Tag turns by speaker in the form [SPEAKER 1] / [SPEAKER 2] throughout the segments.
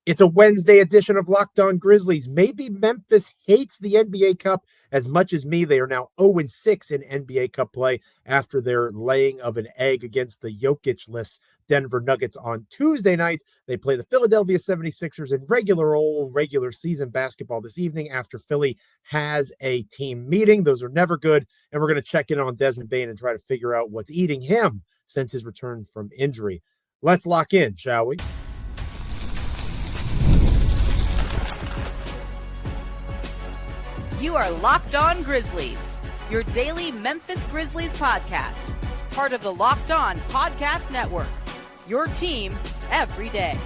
[SPEAKER 1] It's a Wednesday edition of Locked On Grizzlies. Maybe Memphis hates the NBA Cup as much as me. They are now 0-6 in NBA Cup play after their laying of an egg against the Jokic-less Denver Nuggets on Tuesday night. They play the Philadelphia 76ers in regular season basketball this evening after Philly has a team meeting. Those are never good. And we're going to check in on Desmond Bane and try to figure out what's eating him since his return from injury. Let's lock in, shall we?
[SPEAKER 2] You are Locked On Grizzlies, your daily Memphis Grizzlies podcast, part of the Locked On Podcast Network, your team every day.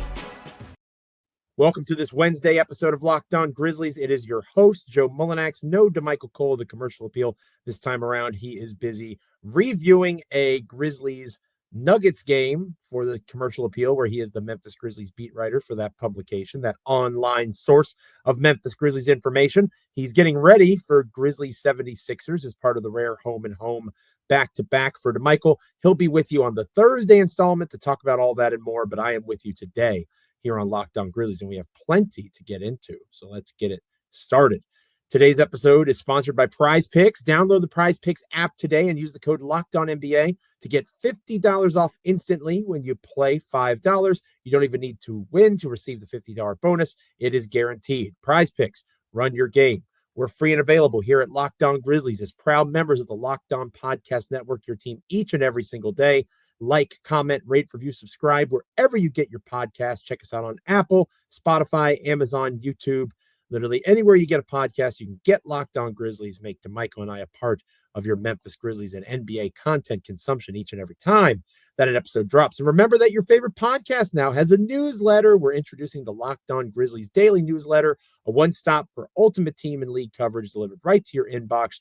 [SPEAKER 1] Welcome to this Wednesday episode of Locked On Grizzlies. It is your host, Joe Mullinax. No DeMichael Cole, the commercial appeal. This time around, he is busy reviewing a Grizzlies Nuggets game for the commercial appeal, where he is the Memphis Grizzlies beat writer for that publication, that online source of Memphis Grizzlies information. He's getting ready for Grizzlies 76ers as part of the rare home and home back-to-back for DeMichael. He'll be with you on the Thursday installment to talk about all that and more, but I am with you today here on Locked On Grizzlies, and we have plenty to get into, so let's get it started. Today's episode is sponsored by PrizePicks. Download the PrizePicks app today and use the code LOCKEDONNBA to get $50 off instantly when you play $5. You don't even need to win to receive the $50 bonus. It is guaranteed. PrizePicks, run your game. We're free and available here at Locked On Grizzlies as proud members of the Locked On Podcast Network, your team each and every single day. Like, comment, rate, review, subscribe wherever you get your podcast. Check us out on Apple, Spotify, Amazon, YouTube. Literally anywhere you get a podcast, you can get Locked On Grizzlies. Make DeMichael and I a part of your Memphis Grizzlies and NBA content consumption each and every time that an episode drops. And remember that your favorite podcast now has a newsletter. We're introducing the Locked On Grizzlies daily newsletter, a one-stop for ultimate team and league coverage delivered right to your inbox.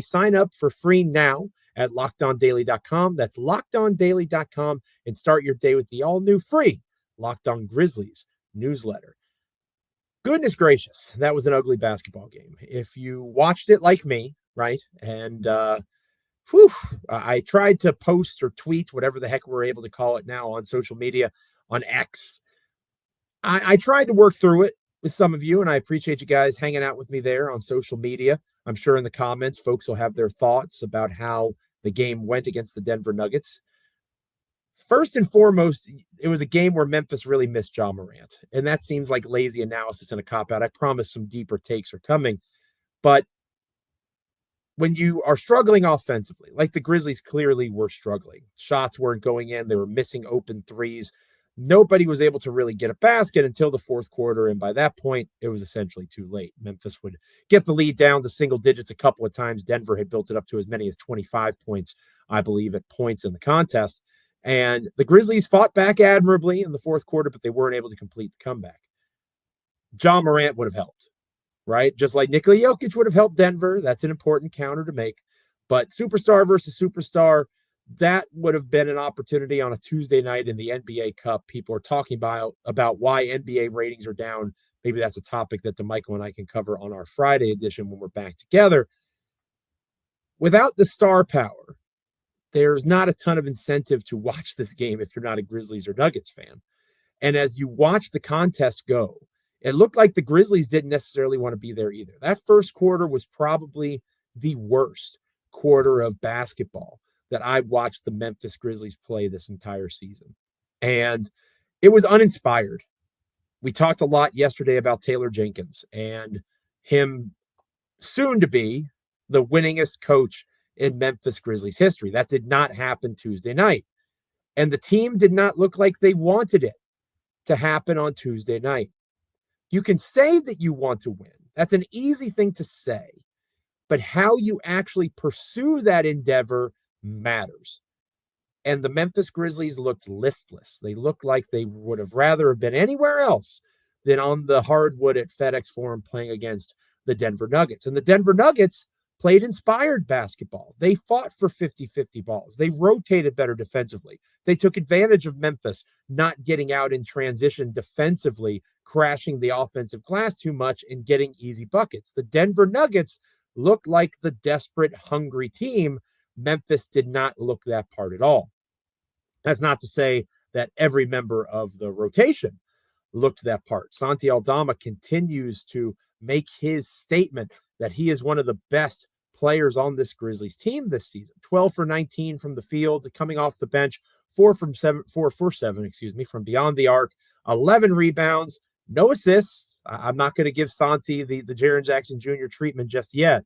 [SPEAKER 1] Sign up for free now at LockedOnDaily.com. That's LockedOnDaily.com, and start your day with the all-new free Locked On Grizzlies newsletter. Goodness gracious, that was an ugly basketball game. If you watched it like me, right, and I tried to post or tweet, whatever the heck we're able to call it now, on social media, on X. I tried to work through it with some of you, and I appreciate you guys hanging out with me there on social media. I'm sure in the comments, folks will have their thoughts about how the game went against the Denver Nuggets. First and foremost, it was a game where Memphis really missed Joe Morant, and that seems like lazy analysis and a cop-out. I promise some deeper takes are coming, but when you are struggling offensively, like the Grizzlies clearly were struggling, shots weren't going in, they were missing open threes, nobody was able to really get a basket until the fourth quarter, and by that point, it was essentially too late. Memphis would get the lead down to single digits a couple of times. Denver had built it up to as many as 25 points, I believe, at points in the contest. And the Grizzlies fought back admirably in the fourth quarter, but they weren't able to complete the comeback. Joe Morant would have helped, right? Just like Nikola Jokic would have helped Denver. That's an important counter to make. But superstar versus superstar, that would have been an opportunity on a Tuesday night in the NBA Cup. People are talking about why NBA ratings are down. Maybe that's a topic that DeMichael and I can cover on our Friday edition when we're back together. Without the star power, there's not a ton of incentive to watch this game if you're not a Grizzlies or Nuggets fan. And as you watch the contest go, it looked like the Grizzlies didn't necessarily want to be there either. That first quarter was probably the worst quarter of basketball that I've watched the Memphis Grizzlies play this entire season. And it was uninspired. We talked a lot yesterday about Taylor Jenkins and him soon to be the winningest coach in Memphis Grizzlies history. That did not happen Tuesday night. And the team did not look like they wanted it to happen on Tuesday night. You can say that you want to win. That's an easy thing to say. But how you actually pursue that endeavor matters. And the Memphis Grizzlies looked listless. They looked like they would have rather have been anywhere else than on the hardwood at FedEx Forum playing against the Denver Nuggets. And the Denver Nuggets played inspired basketball. They fought for 50-50 balls. They rotated better defensively. They took advantage of Memphis not getting out in transition defensively, crashing the offensive glass too much and getting easy buckets. The Denver Nuggets looked like the desperate, hungry team. Memphis did not look that part at all. That's not to say that every member of the rotation looked that part. Santi Aldama continues to make his statement that he is one of the best players on this Grizzlies team this season. 12 for 19 from the field, coming off the bench, 4 for 7 from beyond the arc, 11 rebounds, no assists. I'm not going to give Santi the Jaren Jackson Jr. treatment just yet.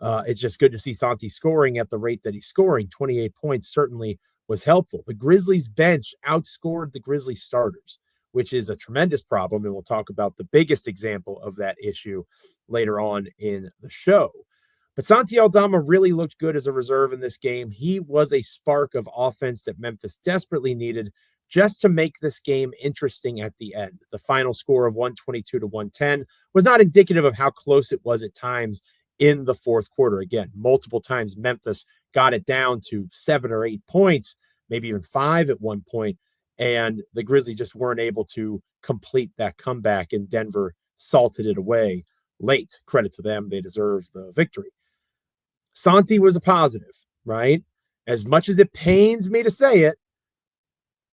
[SPEAKER 1] It's just good to see Santi scoring at the rate that he's scoring. 28 points certainly was helpful. The Grizzlies bench outscored the Grizzlies starters, which is a tremendous problem. And we'll talk about the biggest example of that issue later on in the show. But Santi Aldama really looked good as a reserve in this game. He was a spark of offense that Memphis desperately needed just to make this game interesting at the end. The final score of 122-110 was not indicative of how close it was at times in the fourth quarter. Again, multiple times Memphis got it down to 7 or 8 points, maybe even 5 at one point, and the Grizzlies just weren't able to complete that comeback, and Denver salted it away late. Credit to them. They deserve the victory. Santi was a positive, right? As much as it pains me to say it,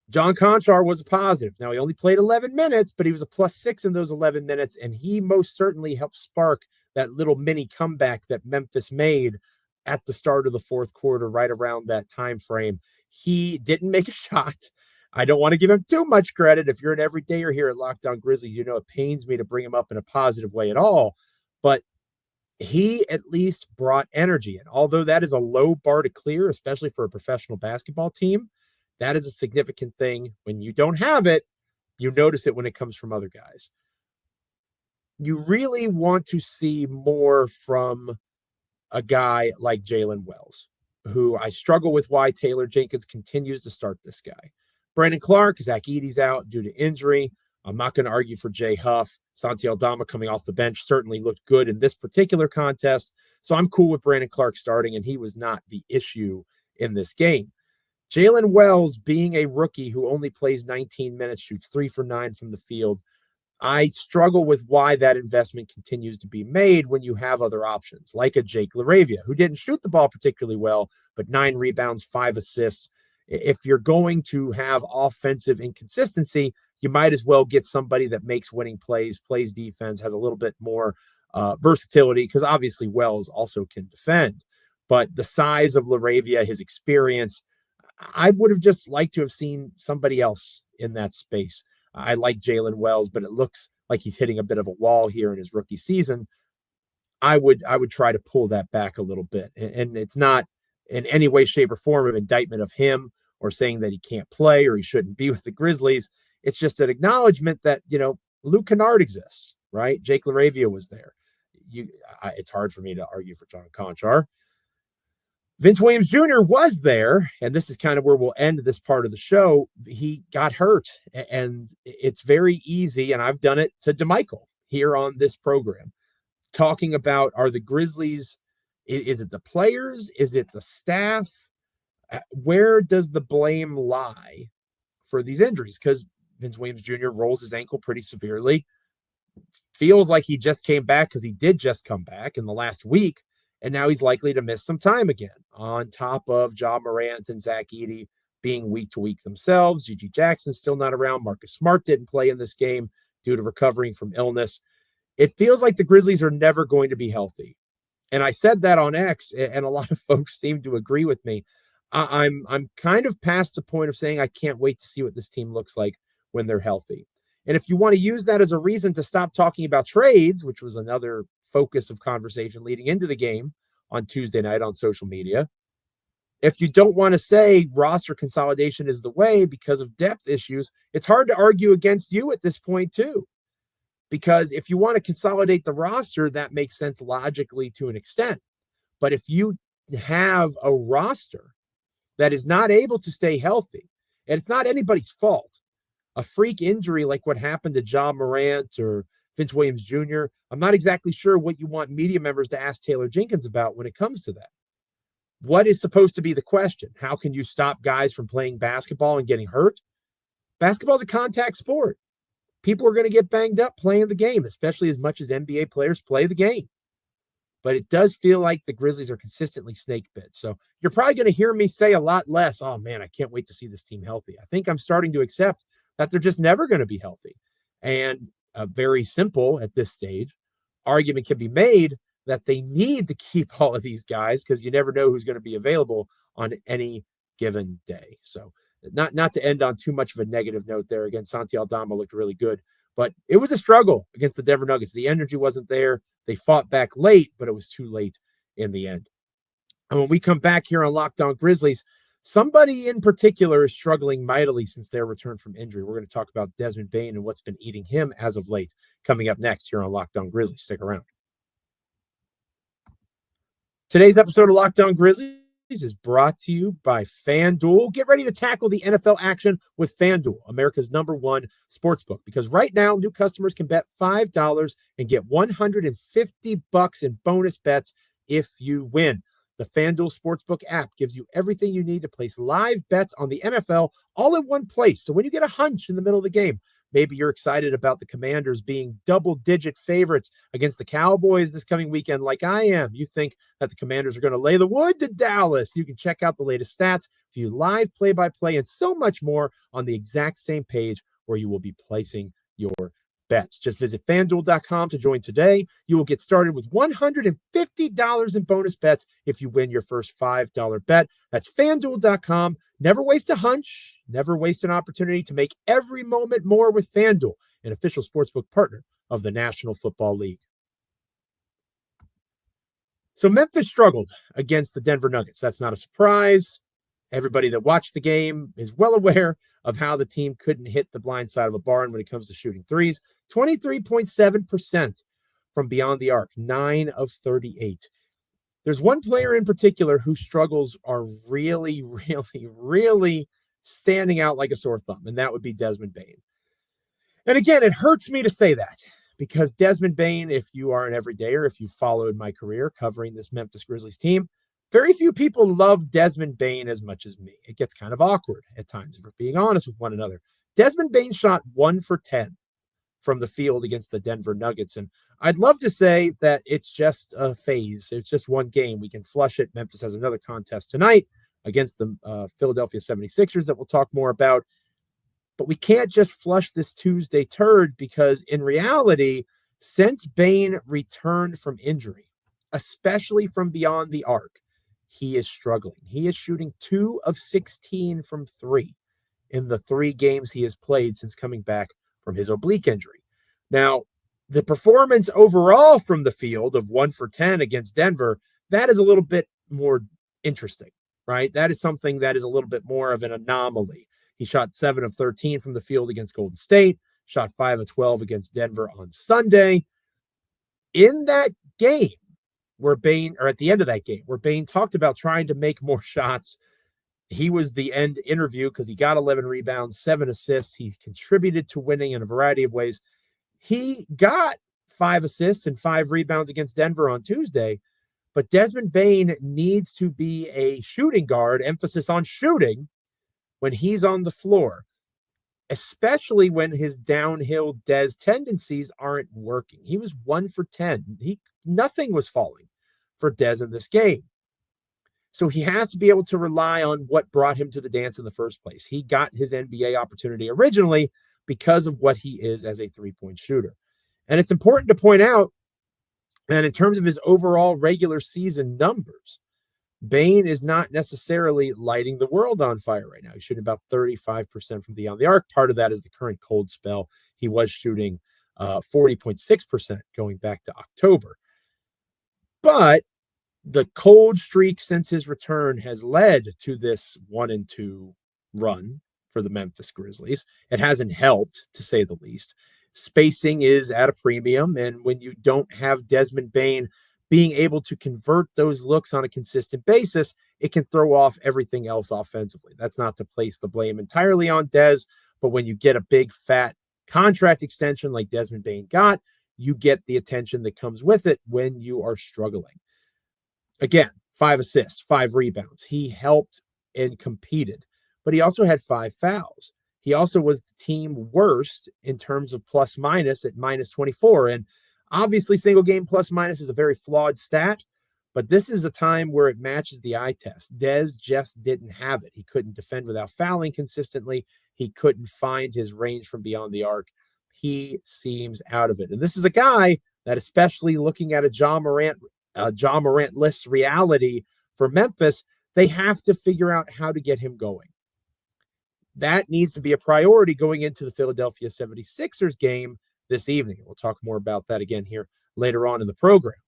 [SPEAKER 1] John Conchar was a positive. Now, he only played 11 minutes, but he was a +6 in those 11 minutes, and he most certainly helped spark that little mini comeback that Memphis made at the start of the fourth quarter, right around that time frame. He didn't make a shot. I don't want to give him too much credit. If you're an everydayer here at Locked On Grizzlies, you know it pains me to bring him up in a positive way at all, but he at least brought energy. And although that is a low bar to clear, especially for a professional basketball team, that is a significant thing. When you don't have it, you notice it when it comes from other guys. You really want to see more from a guy like Jalen Wells, who I struggle with why Taylor Jenkins continues to start this guy. Brandon Clark, Zach Edey's out due to injury. I'm not going to argue for Jay Huff. Santi Aldama coming off the bench certainly looked good in this particular contest. So I'm cool with Brandon Clark starting, and he was not the issue in this game. Jalen Wells, being a rookie who only plays 19 minutes, shoots 3 for 9 from the field, I struggle with why that investment continues to be made when you have other options, like a Jake LaRavia, who didn't shoot the ball particularly well, but 9 rebounds, 5 assists. If you're going to have offensive inconsistency, you might as well get somebody that makes winning plays, plays defense, has a little bit more versatility, because obviously Wells also can defend. But the size of LaRavia, his experience, I would have just liked to have seen somebody else in that space. I like Jalen Wells, but it looks like he's hitting a bit of a wall here in his rookie season. I would try to pull that back a little bit. And it's not in any way, shape, or form of indictment of him or saying that he can't play or he shouldn't be with the Grizzlies. It's just an acknowledgement that, Luke Kennard exists, right? Jake LaRavia was there. It's hard for me to argue for John Conchar. Vince Williams Jr. was there, and this is kind of where we'll end this part of the show. He got hurt, and it's very easy, and I've done it to DeMichael here on this program, talking about, are the Grizzlies, is it the players? Is it the staff? Where does the blame lie for these injuries? Because Vince Williams Jr. rolls his ankle pretty severely. Feels like he just came back, because he did just come back in the last week. And now he's likely to miss some time again, on top of Joe Morant and Zach Edey being week to week themselves. Gigi Jackson's still not around. Marcus Smart didn't play in this game due to recovering from illness. It feels like the Grizzlies are never going to be healthy. And I said that on X, and a lot of folks seem to agree with me. I'm kind of past the point of saying I can't wait to see what this team looks like when they're healthy. And if you want to use that as a reason to stop talking about trades, which was another focus of conversation leading into the game on Tuesday night on social media, if you don't want to say roster consolidation is the way because of depth issues, it's hard to argue against you at this point too. Because if you want to consolidate the roster, that makes sense logically to an extent. But if you have a roster that is not able to stay healthy, and it's not anybody's fault, a freak injury like what happened to Ja Morant or Vince Williams Jr., I'm not exactly sure what you want media members to ask Taylor Jenkins about when it comes to that. What is supposed to be the question? How can you stop guys from playing basketball and getting hurt? Basketball is a contact sport. People are going to get banged up playing the game, especially as much as NBA players play the game. But it does feel like the Grizzlies are consistently snake bit. So you're probably going to hear me say a lot less, oh man, I can't wait to see this team healthy. I think I'm starting to accept that they're just never going to be healthy. And very simple at this stage argument can be made that they need to keep all of these guys because you never know who's going to be available on any given day. So not to end on too much of a negative note there. Again, Santi Aldama looked really good, but it was a struggle against the Denver Nuggets. The energy wasn't there. They fought back late, but it was too late in the end. And when we come back here on Locked On Grizzlies, somebody in particular is struggling mightily since their return from injury. We're going to talk about Desmond Bane and what's been eating him as of late, coming up next here on Locked On Grizzlies. Stick around. Today's episode of Locked On Grizzlies is brought to you by FanDuel. Get ready to tackle the NFL action with FanDuel, America's #1 sportsbook, because right now new customers can bet $5 and get $150 in bonus bets if you win. The FanDuel Sportsbook app gives you everything you need to place live bets on the NFL all in one place. So when you get a hunch in the middle of the game, maybe you're excited about the Commanders being double-digit favorites against the Cowboys this coming weekend like I am. You think that the Commanders are going to lay the wood to Dallas. You can check out the latest stats, view live play-by-play, and so much more on the exact same page where you will be placing your bets. Just visit FanDuel.com to join today. You will get started with $150 in bonus bets if you win your first $5 bet. That's FanDuel.com. Never waste a hunch. Never waste an opportunity to make every moment more with FanDuel, an official sportsbook partner of the National Football League. So Memphis struggled against the Denver Nuggets. That's not a surprise. Everybody that watched the game is well aware of how the team couldn't hit the blind side of a barn when it comes to shooting threes. 23.7% from beyond the arc, 9 of 38. There's one player in particular whose struggles are really, really, really standing out like a sore thumb, and that would be Desmond Bane. And again, it hurts me to say that because Desmond Bane, if you are an everydayer, if you followed my career covering this Memphis Grizzlies team, very few people love Desmond Bane as much as me. It gets kind of awkward at times, if we're being honest with one another. Desmond Bane shot 1 for 10 from the field against the Denver Nuggets. And I'd love to say that it's just a phase. It's just one game. We can flush it. Memphis has another contest tonight against the Philadelphia 76ers that we'll talk more about. But we can't just flush this Tuesday turd because in reality, since Bane returned from injury, especially from beyond the arc, he is struggling. He is shooting 2 of 16 from 3 in the 3 games he has played since coming back from his oblique injury. Now, the performance overall from the field of 1 for 10 against Denver, that is a little bit more interesting, right? That is something that is a little bit more of an anomaly. He shot 7 of 13 from the field against Golden State, shot 5 of 12 against Denver on Sunday. In that game, where Bane, or at the end of that game, where Bane talked about trying to make more shots, he was the end interview because he got 11 rebounds, 7 assists. He contributed to winning in a variety of ways. He got 5 assists and 5 rebounds against Denver on Tuesday, but Desmond Bane needs to be a shooting guard, emphasis on shooting, when he's on the floor, especially when his downhill Des tendencies aren't working. He was 1 for 10. Nothing was falling for Des in this game. So he has to be able to rely on what brought him to the dance in the first place. He got his NBA opportunity originally because of what he is as a three-point shooter. And it's important to point out that in terms of his overall regular season numbers, Bane is not necessarily lighting the world on fire right now. He's shooting about 35% from beyond the arc. Part of that is the current cold spell. He was shooting 40.6% going back to October. But the cold streak since his return has led to this 1-2 run for the Memphis Grizzlies. It hasn't helped, to say the least. Spacing is at a premium, and when you don't have Desmond Bane being able to convert those looks on a consistent basis, it can throw off everything else offensively. That's not to place the blame entirely on Des, but when you get a big, fat contract extension like Desmond Bane got, you get the attention that comes with it when you are struggling. Again, 5 assists, 5 rebounds. He helped and competed, but he also had 5 fouls. He also was the team worst in terms of plus minus at minus 24. And obviously, single game plus minus is a very flawed stat, but this is a time where it matches the eye test. Des just didn't have it. He couldn't defend without fouling consistently. He couldn't find his range from beyond the arc. he seems out of it. And this is a guy that, especially looking at a John Morant-less reality for Memphis, they have to figure out how to get him going. That needs to be a priority going into the Philadelphia 76ers game this evening. We'll talk more about that again here later on in the program.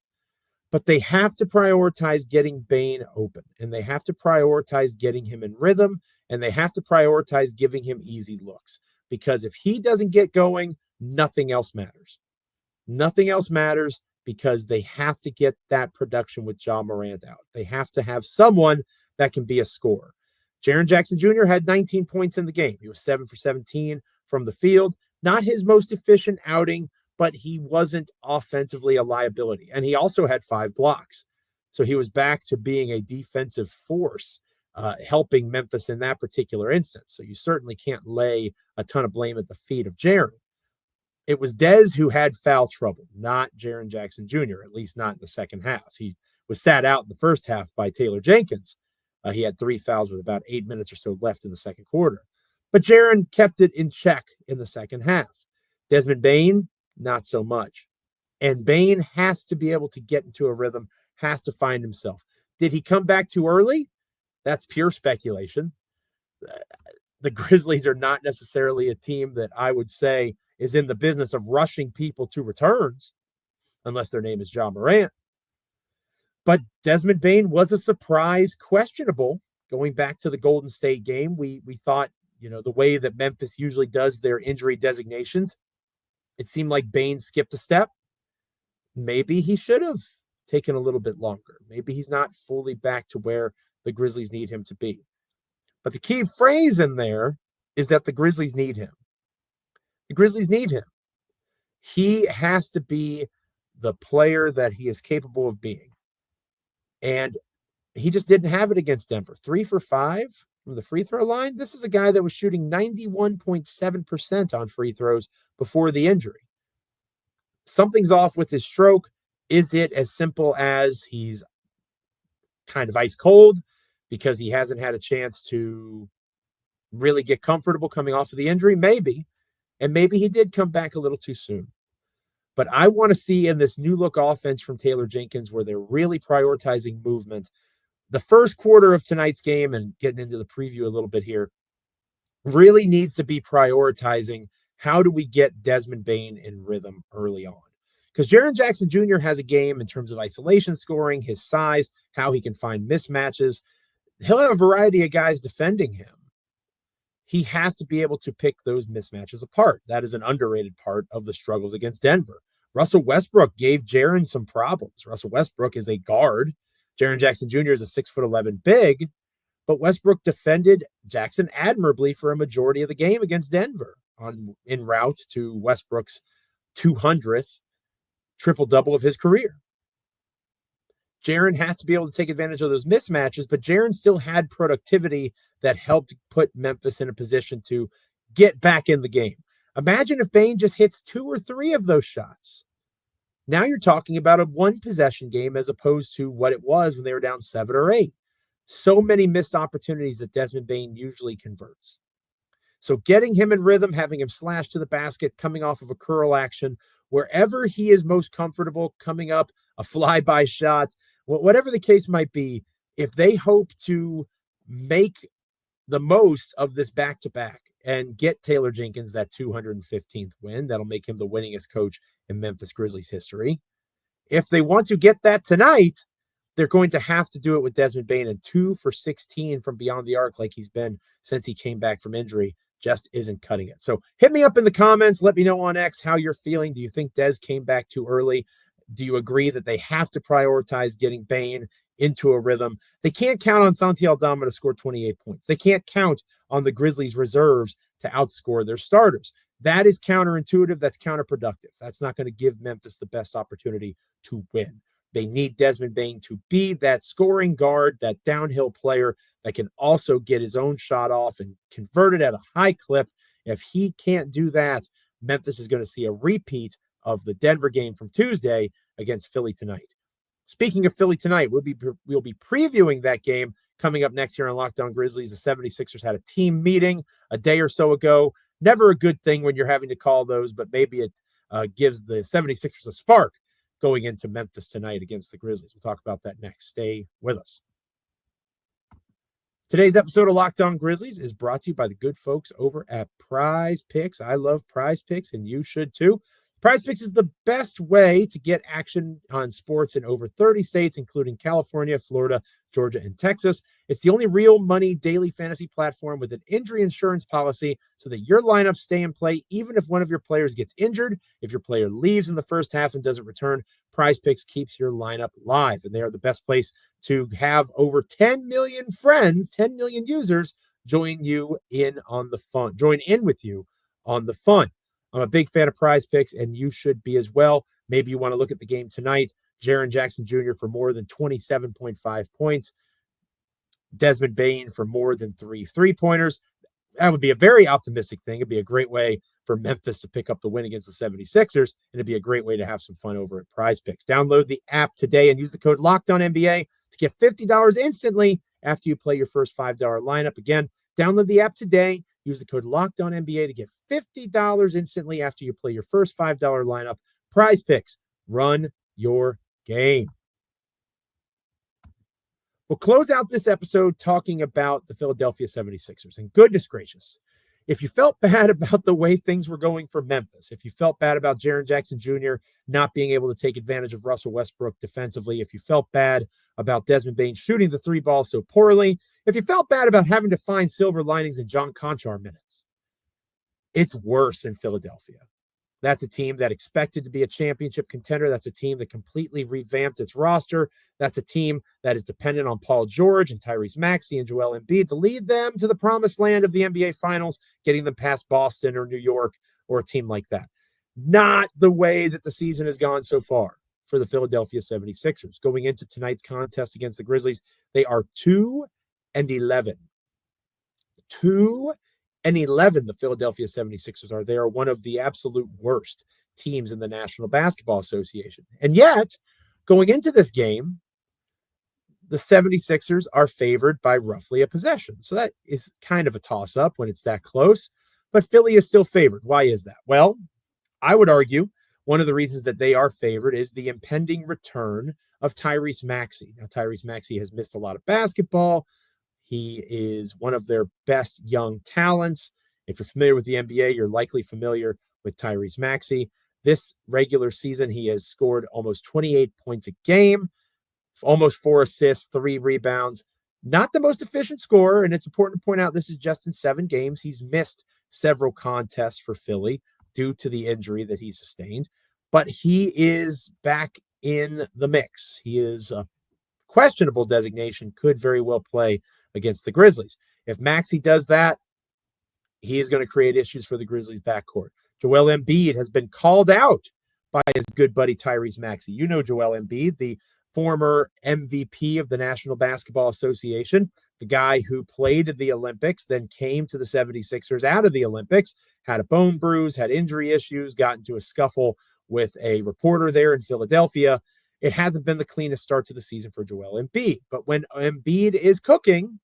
[SPEAKER 1] But they have to prioritize getting Bane open, and they have to prioritize getting him in rhythm, and they have to prioritize giving him easy looks. Because if he doesn't get going, nothing else matters. Nothing else matters because they have to get that production with John Morant out. They have to have someone that can be a scorer. Jaren Jackson Jr. had 19 points in the game. He was 7 for 17 from the field. Not his most efficient outing, but he wasn't offensively a liability. And he also had 5 blocks. So he was back to being a defensive force, helping Memphis in that particular instance. So you certainly can't lay a ton of blame at the feet of Jaren. It was Dez who had foul trouble, not Jaren Jackson Jr., at least not in the second half. He was sat out in the first half by Taylor Jenkins. He had 3 fouls with about 8 minutes or so left in the second quarter. But Jaren kept it in check in the second half. Desmond Bane, not so much. And Bane has to be able to get into a rhythm, has to find himself. Did he come back too early? That's pure speculation. The Grizzlies are not necessarily a team that I would say is in the business of rushing people to returns, unless their name is John Morant. But Desmond Bane was a surprise questionable going back to the Golden State game. We thought, the way that Memphis usually does their injury designations, it seemed like Bane skipped a step. Maybe he should have taken a little bit longer. Maybe he's not fully back to where the Grizzlies need him to be. But the key phrase in there is that the Grizzlies need him. The Grizzlies need him. He has to be the player that he is capable of being. And he just didn't have it against Denver. 3 for 5 from the free throw line. This is a guy that was shooting 91.7% on free throws before the injury. Something's off with his stroke. Is it as simple as he's kind of ice cold because he hasn't had a chance to really get comfortable coming off of the injury? Maybe. And maybe he did come back a little too soon. But I want to see in this new look offense from Taylor Jenkins where they're really prioritizing movement. The first quarter of tonight's game, and getting into the preview a little bit here, really needs to be prioritizing how do we get Desmond Bane in rhythm early on. Because Jaren Jackson Jr. has a game in terms of isolation scoring, his size, how he can find mismatches. He'll have a variety of guys defending him. He has to be able to pick those mismatches apart. That is an underrated part of the struggles against Denver. Russell Westbrook gave Jaren some problems. Russell Westbrook is a guard. Jaren Jackson Jr. is a 6'11" big, but Westbrook defended Jackson admirably for a majority of the game against Denver en route to Westbrook's 200th triple-double of his career. Jaren has to be able to take advantage of those mismatches, but Jaren still had productivity that helped put Memphis in a position to get back in the game. Imagine if Bane just hits 2 or 3 of those shots. Now you're talking about a 1-possession game as opposed to what it was when they were down 7 or 8. So many missed opportunities that Desmond Bane usually converts. So getting him in rhythm, having him slash to the basket, coming off of a curl action, wherever he is most comfortable, coming up, a flyby shot, whatever the case might be, if they hope to make the most of this back-to-back and get Taylor Jenkins that 215th win, that'll make him the winningest coach in Memphis Grizzlies history. If they want to get that tonight, they're going to have to do it with Desmond Bane, and 2 for 16 from beyond the arc like he's been since he came back from injury just isn't cutting it. So hit me up in the comments. Let me know on X how you're feeling. Do you think Dez came back too early? Do you agree that they have to prioritize getting Bane into a rhythm? They can't count on Santi Aldama to score 28 points. They can't count on the Grizzlies reserves to outscore their starters. That is counterintuitive. That's counterproductive. That's not going to give Memphis the best opportunity to win. They need Desmond Bane to be that scoring guard, that downhill player that can also get his own shot off and convert it at a high clip. If he can't do that, Memphis is going to see a repeat of the Denver game from Tuesday against Philly tonight. Speaking of Philly tonight, we'll be previewing that game coming up next here on Locked On Grizzlies. The 76ers had a team meeting a day or so ago. Never a good thing when you're having to call those, but maybe it gives the 76ers a spark going into Memphis tonight against the Grizzlies. We'll talk about that next. Stay with us. Today's episode of Locked On Grizzlies is brought to you by the good folks over at PrizePicks. I love PrizePicks, and you should too. PrizePicks is the best way to get action on sports in over 30 states, including California, Florida, Georgia, and Texas. It's the only real money daily fantasy platform with an injury insurance policy so that your lineups stay in play even if one of your players gets injured. If your player leaves in the first half and doesn't return, PrizePicks keeps your lineup live, and they are the best place to have over 10 million friends, 10 million users join in with you on the fun. I'm a big fan of PrizePicks, and you should be as well. Maybe you want to look at the game tonight. Jaren Jackson Jr. for more than 27.5 points. Desmond Bane for more than 3 3-pointers. That would be a very optimistic thing. It'd be a great way for Memphis to pick up the win against the 76ers, and it'd be a great way to have some fun over at PrizePicks. Download the app today and use the code LOCKEDONNBA to get $50 instantly after you play your first $5 lineup. Again, download the app today. Use the code LOCKEDONNBA to get $50 instantly after you play your first $5 lineup. PrizePicks, run your game. We'll close out this episode talking about the Philadelphia 76ers. And goodness gracious, if you felt bad about the way things were going for Memphis, if you felt bad about Jaren Jackson Jr. not being able to take advantage of Russell Westbrook defensively, if you felt bad about Desmond Bane shooting the 3 ball so poorly, if you felt bad about having to find silver linings in John Conchar minutes, it's worse in Philadelphia. That's a team that expected to be a championship contender. That's a team that completely revamped its roster. That's a team that is dependent on Paul George and Tyrese Maxey and Joel Embiid to lead them to the promised land of the NBA Finals, getting them past Boston or New York or a team like that. Not the way that the season has gone so far for the Philadelphia 76ers. Going into tonight's contest against the Grizzlies, they are 2-11. 2-11, the Philadelphia 76ers are. They are one of the absolute worst teams in the National Basketball Association. And yet, going into this game, the 76ers are favored by roughly a possession. So that is kind of a toss-up when it's that close. But Philly is still favored. Why is that? Well, I would argue one of the reasons that they are favored is the impending return of Tyrese Maxey. Now, Tyrese Maxey has missed a lot of basketball. He is one of their best young talents. If you're familiar with the NBA, you're likely familiar with Tyrese Maxey. This regular season, he has scored almost 28 points a game, almost 4 assists, 3 rebounds. Not the most efficient scorer, and it's important to point out this is just in 7 games. He's missed several contests for Philly due to the injury that he sustained, but he is back in the mix. He is a questionable designation, could very well play against the Grizzlies. If Maxey does that, he is going to create issues for the Grizzlies backcourt. Joel Embiid has been called out by his good buddy Tyrese Maxey. You know Joel Embiid, the former MVP of the National Basketball Association, the guy who played at the Olympics, then came to the 76ers out of the Olympics, had a bone bruise, had injury issues, got into a scuffle with a reporter there in Philadelphia. It hasn't been the cleanest start to the season for Joel Embiid. But when Embiid is cooking,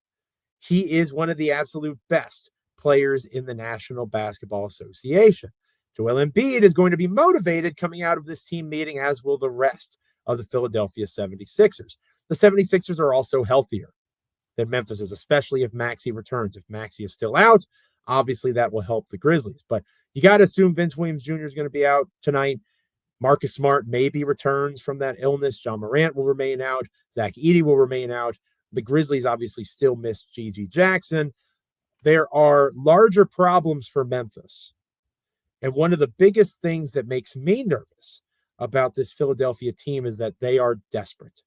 [SPEAKER 1] he is one of the absolute best players in the National Basketball Association. Joel Embiid is going to be motivated coming out of this team meeting, as will the rest of the Philadelphia 76ers. The 76ers are also healthier than Memphis is, especially if Maxey returns. If Maxey is still out, obviously that will help the Grizzlies. But you got to assume Vince Williams Jr. is going to be out tonight. Marcus Smart maybe returns from that illness. John Morant will remain out. Zach Edey will remain out. The Grizzlies obviously still miss G.G. Jackson. There are larger problems for Memphis. And one of the biggest things that makes me nervous about this Philadelphia team is that they are desperate.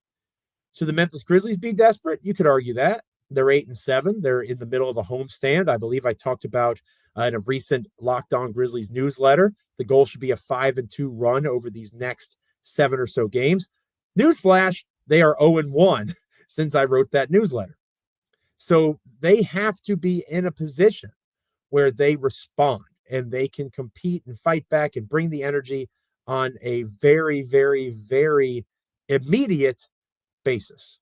[SPEAKER 1] So the Memphis Grizzlies be desperate? You could argue that. They're 8-7. They're in the middle of a homestand. I believe I talked about in a recent Locked On Grizzlies newsletter. The goal should be a 5-2 run over these next 7 or so games. Newsflash, they are 0-1 since I wrote that newsletter. So they have to be in a position where they respond and they can compete and fight back and bring the energy on a very, very, very immediate basis.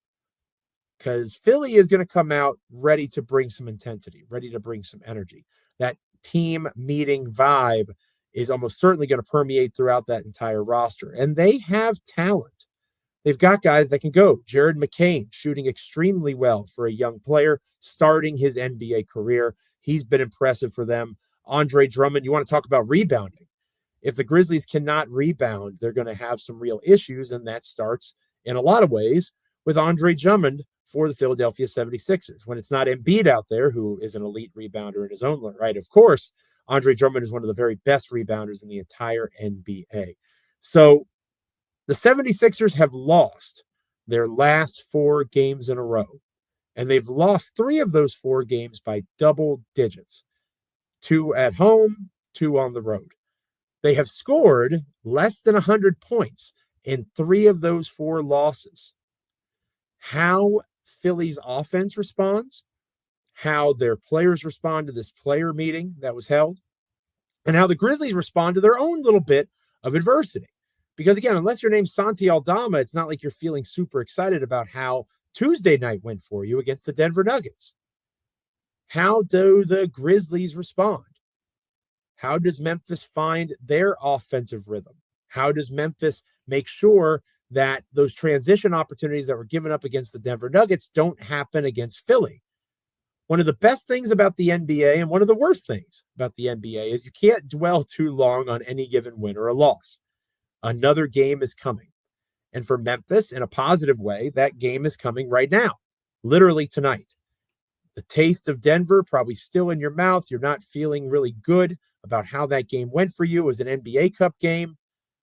[SPEAKER 1] Because Philly is going to come out ready to bring some intensity, ready to bring some energy. That team meeting vibe is almost certainly going to permeate throughout that entire roster. And they have talent. They've got guys that can go. Jared McCain shooting extremely well for a young player starting his NBA career. He's been impressive for them. Andre Drummond, you want to talk about rebounding. If the Grizzlies cannot rebound, they're going to have some real issues, and that starts in a lot of ways with Andre Drummond for the Philadelphia 76ers. When it's not Embiid out there, who is an elite rebounder in his own right, of course, Andre Drummond is one of the very best rebounders in the entire NBA. So the 76ers have lost their last 4 games in a row, and they've lost 3 of those 4 games by double digits. 2 at home, 2 on the road. They have scored less than 100 points in 3 of those 4 losses. How Philly's offense responds, how their players respond to this player meeting that was held, and how the Grizzlies respond to their own little bit of adversity. Because again, unless your name's Santi Aldama, it's not like you're feeling super excited about how Tuesday night went for you against the Denver Nuggets. How do the Grizzlies respond? How does Memphis find their offensive rhythm? How does Memphis make sure that those transition opportunities that were given up against the Denver Nuggets don't happen against Philly? One of the best things about the NBA and one of the worst things about the NBA is you can't dwell too long on any given win or a loss. Another game is coming. And for Memphis, in a positive way, that game is coming right now, literally tonight. The taste of Denver probably still in your mouth. You're not feeling really good about how that game went for you. It was an NBA Cup game.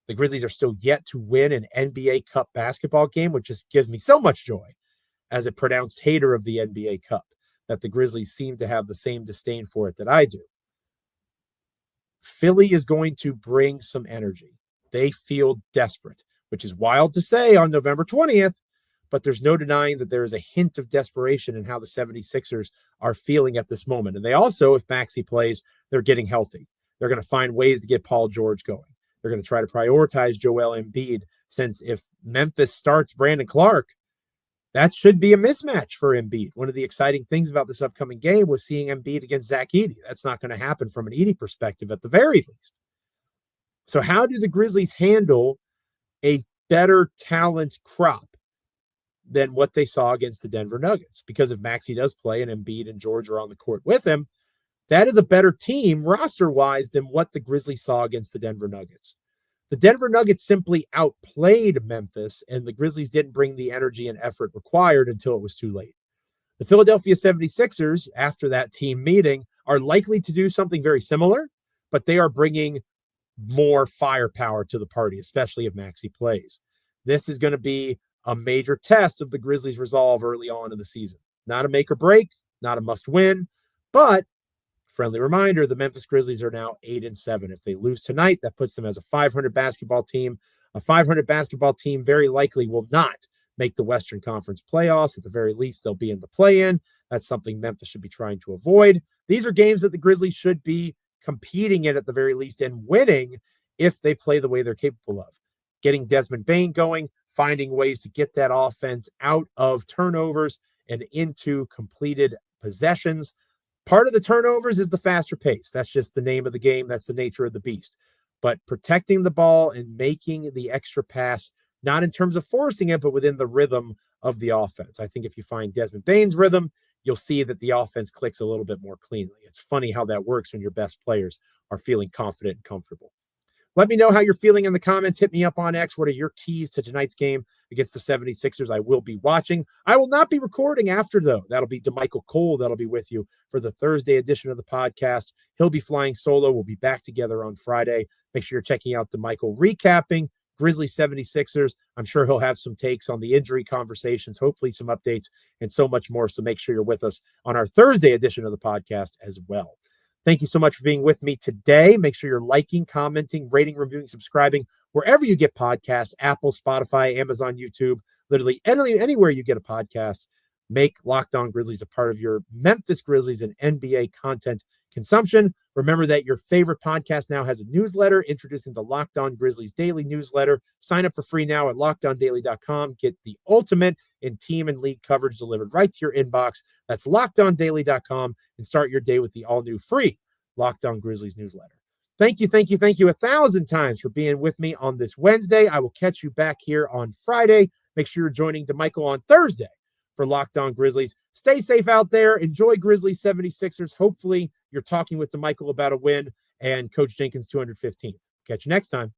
[SPEAKER 1] The Grizzlies are still yet to win an NBA Cup basketball game, which just gives me so much joy as a pronounced hater of the NBA Cup, that the Grizzlies seem to have the same disdain for it that I do. Philly is going to bring some energy. They feel desperate, which is wild to say on November 20th, but there's no denying that there is a hint of desperation in how the 76ers are feeling at this moment. And they also, if Maxey plays, they're getting healthy. They're going to find ways to get Paul George going. They're going to try to prioritize Joel Embiid, since if Memphis starts Brandon Clark, that should be a mismatch for Embiid. One of the exciting things about this upcoming game was seeing Embiid against Zach Edey. That's not going to happen from an Edey perspective at the very least. So how do the Grizzlies handle a better talent crop than what they saw against the Denver Nuggets? Because if Maxey does play and Embiid and George are on the court with him, that is a better team roster-wise than what the Grizzlies saw against the Denver Nuggets. The Denver Nuggets simply outplayed Memphis, and the Grizzlies didn't bring the energy and effort required until it was too late. The Philadelphia 76ers, after that team meeting, are likely to do something very similar, but they are bringing more firepower to the party, especially if Maxey plays. This is going to be a major test of the Grizzlies' resolve early on in the season. Not a make or break, not a must win, but friendly reminder, the Memphis Grizzlies are now 8-7. If they lose tonight, that puts them as a 500 basketball team. A 500 basketball team very likely will not make the Western Conference playoffs. At the very least, they'll be in the play-in. That's something Memphis should be trying to avoid. These are games that the Grizzlies should be competing in at the very least and winning if they play the way they're capable of. Getting Desmond Bane going, finding ways to get that offense out of turnovers and into completed possessions. Part of the turnovers is the faster pace. That's just the name of the game. That's the nature of the beast. But protecting the ball and making the extra pass, not in terms of forcing it, but within the rhythm of the offense. I think if you find Desmond Bane's rhythm, you'll see that the offense clicks a little bit more cleanly. It's funny how that works when your best players are feeling confident and comfortable. Let me know how you're feeling in the comments. Hit me up on X. What are your keys to tonight's game against the 76ers? I will be watching. I will not be recording after, though. That'll be DeMichael Cole that'll be with you for the Thursday edition of the podcast. He'll be flying solo. We'll be back together on Friday. Make sure you're checking out DeMichael recapping Grizzlies 76ers. I'm sure he'll have some takes on the injury conversations, hopefully some updates, and so much more. So make sure you're with us on our Thursday edition of the podcast as well. Thank you so much for being with me today. Make sure you're liking, commenting, rating, reviewing, subscribing, wherever you get podcasts, Apple, Spotify, Amazon, YouTube, literally anywhere you get a podcast. Make Locked On Grizzlies a part of your Memphis Grizzlies and NBA content consumption. Remember that your favorite podcast now has a newsletter introducing the Locked On Grizzlies daily newsletter. Sign up for free now at lockedondaily.com. Get the ultimate in team and league coverage delivered right to your inbox. That's lockedondaily.com, and start your day with the all-new free Locked On Grizzlies newsletter. Thank you 1,000 times for being with me on this Wednesday. I will catch you back here on Friday. Make sure you're joining DeMichael on Thursday for Locked On Grizzlies. Stay safe out there. Enjoy Grizzlies 76ers. Hopefully you're talking with DeMichael about a win and Coach Jenkins 215th. Catch you next time.